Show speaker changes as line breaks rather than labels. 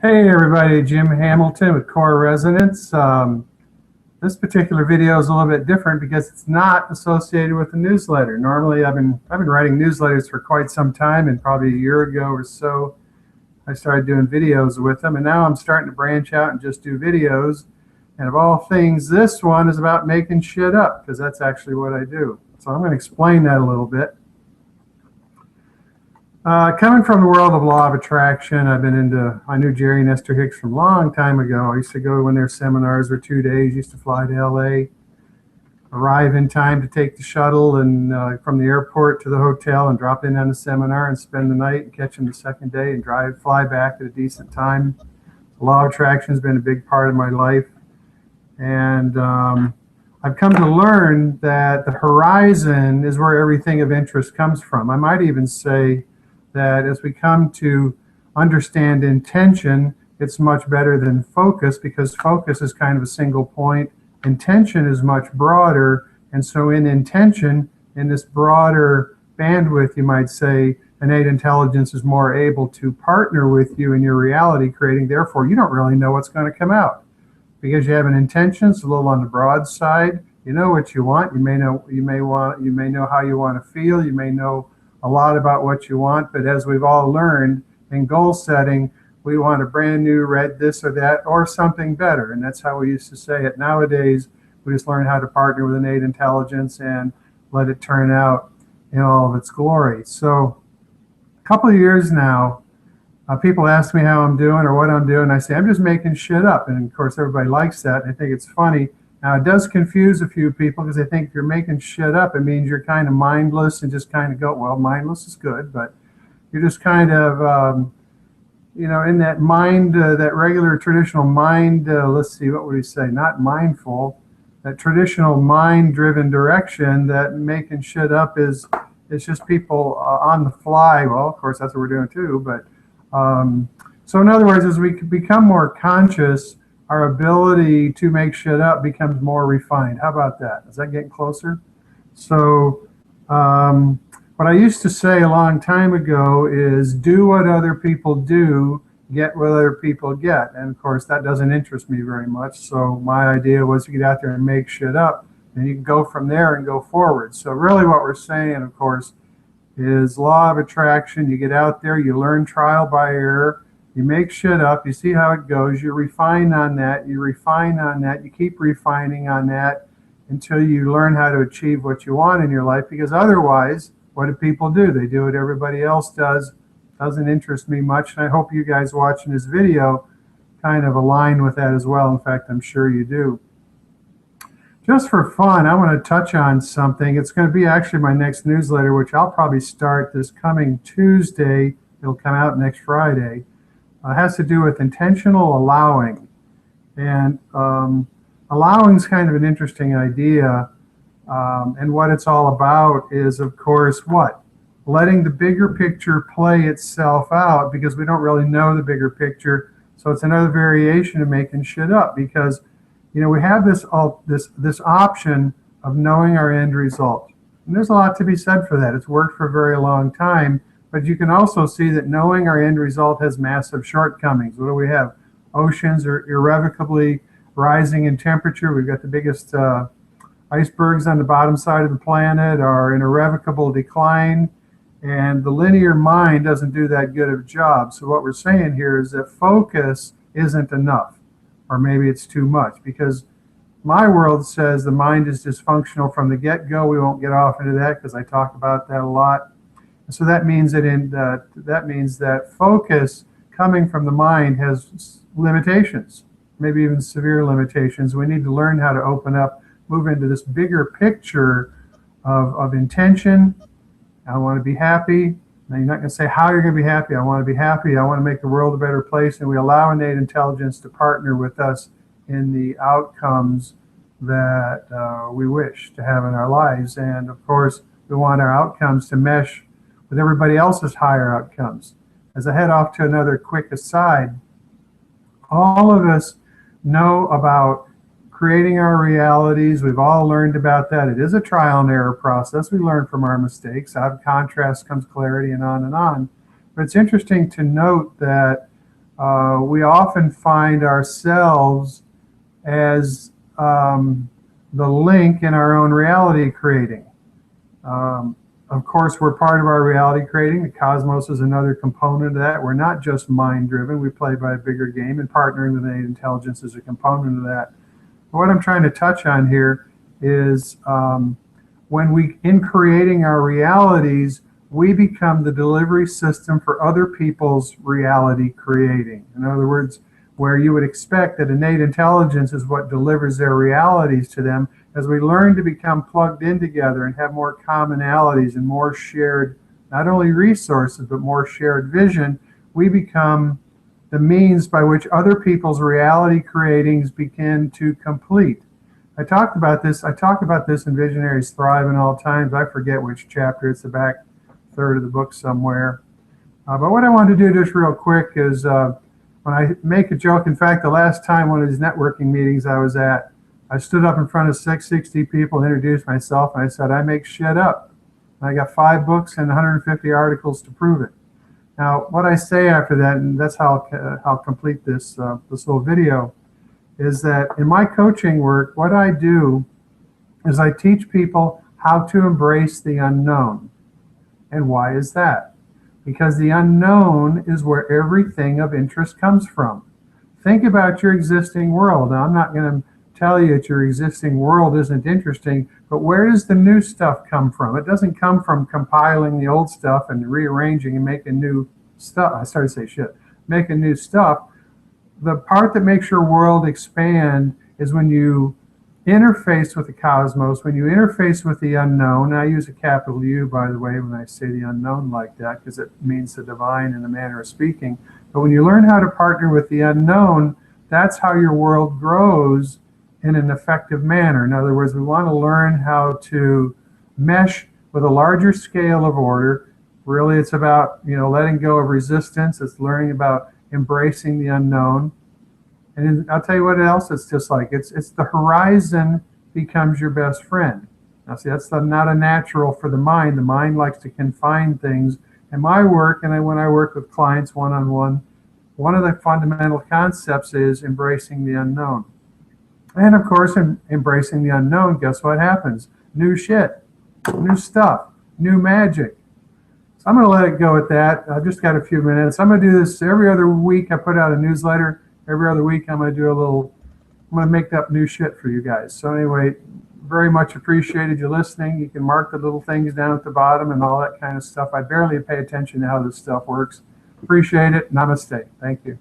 Hey everybody, Jim Hamilton with Core Resonance. This particular video is a little bit different because it's not associated with a newsletter. Normally, I've been writing newsletters for quite some time, and probably a year ago or so, I started doing videos with them, and now I'm starting to branch out and just do videos. And of all things, this one is about making shit up because that's actually what I do. So I'm going to explain that a little bit. Coming from the world of law of attraction, I knew Jerry and Esther Hicks from a long time ago. I used to go when their seminars were 2 days, used to fly to LA, arrive in time to take the shuttle and from the airport to the hotel and drop in on the seminar and spend the night and catch them the second day and fly back at a decent time. Law of attraction has been a big part of my life. And I've come to learn that the horizon is where everything of interest comes from. I might even say that as we come to understand intention, it's much better than focus, because focus is kind of a single point. Intention is much broader, and so in intention, in this broader bandwidth, you might say, innate intelligence is more able to partner with you in your reality creating. Therefore, you don't really know what's going to come out because you have an intention. It's a little on the broad side. You know what you want. You may know how you want to feel. You may know a lot about what you want, but as we've all learned in goal setting, we want a brand new red this or that or something better, and that's how we used to say it. Nowadays, we just learn how to partner with innate intelligence and let it turn out in all of its glory. So a couple of years now, people ask me how I'm doing or what I'm doing. I say, I'm just making shit up, and of course, everybody likes that. I think it's funny. Now, it does confuse a few people because they think if you're making shit up, it means you're kind of mindless and just kind of go, well, mindless is good, but you're just kind of, in that mind, that regular traditional mind, let's see, what would we say? Not mindful, that traditional mind-driven direction that making shit up is just people on the fly. Well, of course, that's what we're doing too, but so in other words, as we become more conscious, our ability to make shit up becomes more refined. How about that? Is that getting closer? So what I used to say a long time ago is do what other people do, get what other people get. And of course, that doesn't interest me very much. So my idea was to get out there and make shit up, and you can go from there and go forward. So really what we're saying, of course, is law of attraction. You get out there, you learn trial by error. You make shit up, you see how it goes, you refine on that, you keep refining on that until you learn how to achieve what you want in your life, because otherwise, what do people do? They do what everybody else does. Doesn't interest me much, and I hope you guys watching this video kind of align with that as well. In fact, I'm sure you do. Just for fun, I want to touch on something. It's going to be actually my next newsletter, which I'll probably start this coming Tuesday. It'll come out next Friday. Has to do with intentional allowing. And allowing is kind of an interesting idea. And what it's all about is, of course, what? Letting the bigger picture play itself out, because we don't really know the bigger picture. So it's another variation of making shit up, because we have this option of knowing our end result. And there's a lot to be said for that. It's worked for a very long time. But you can also see that knowing our end result has massive shortcomings. What do we have? Oceans are irrevocably rising in temperature. We've got the biggest icebergs on the bottom side of the planet are in irrevocable decline. And the linear mind doesn't do that good of a job. So what we're saying here is that focus isn't enough, or maybe it's too much, because my world says the mind is dysfunctional from the get-go. We won't get off into that because I talk about that a lot. So that means that focus coming from the mind has limitations, maybe even severe limitations. We need to learn how to open up, move into this bigger picture of intention. I want to be happy. Now, you're not going to say how you're going to be happy. I want to be happy. I want to make the world a better place. And we allow innate intelligence to partner with us in the outcomes that we wish to have in our lives. And of course, we want our outcomes to mesh with everybody else's higher outcomes. As I head off to another quick aside, all of us know about creating our realities. We've all learned about that. It is a trial and error process. We learn from our mistakes. Out of contrast comes clarity, and on and on. But it's interesting to note that we often find ourselves as the link in our own reality creating. Of course, we're part of our reality creating. The cosmos is another component of that. We're not just mind driven. We play by a bigger game, and partnering with innate intelligence is a component of that. But what I'm trying to touch on here is when we, in creating our realities, we become the delivery system for other people's reality creating. In other words, where you would expect that innate intelligence is what delivers their realities to them, as we learn to become plugged in together and have more commonalities and more shared, not only resources, but more shared vision, we become the means by which other people's reality creatings begin to complete. I talk about this in Visionaries Thrive in All Times. I forget which chapter, it's the back third of the book somewhere. But what I wanted to do just real quick is when I make a joke, in fact, the last time one of these networking meetings I was at, I stood up in front of 660 people, introduced myself, and I said, I make shit up. And I got 5 books and 150 articles to prove it. Now, what I say after that, and that's how I'll complete this little video, is that in my coaching work, what I do is I teach people how to embrace the unknown. And why is that? Because the unknown is where everything of interest comes from. Think about your existing world. Now, I'm not going to tell you that your existing world isn't interesting, but where does the new stuff come from? It doesn't come from compiling the old stuff and rearranging and making new stuff. I started to say shit. Making new stuff. The part that makes your world expand is when you interface with the cosmos, when you interface with the unknown. I use a capital U, by the way, when I say the unknown like that, because it means the divine in the manner of speaking. But when you learn how to partner with the unknown, that's how your world grows in an effective manner. In other words, we want to learn how to mesh with a larger scale of order. Really, it's about, letting go of resistance. It's learning about embracing the unknown. And I'll tell you what else it's just like. It's the horizon becomes your best friend. Now, see, that's not a natural for the mind. The mind likes to confine things. In my work, and when I work with clients one-on-one, one of the fundamental concepts is embracing the unknown. And of course, in embracing the unknown, guess what happens? New shit, new stuff, new magic. So I'm going to let it go at that. I've just got a few minutes. I'm going to do this every other week. I put out a newsletter. Every other week, I'm going to make up new shit for you guys. So anyway, very much appreciated you listening. You can mark the little things down at the bottom and all that kind of stuff. I barely pay attention to how this stuff works. Appreciate it. Namaste. Thank you.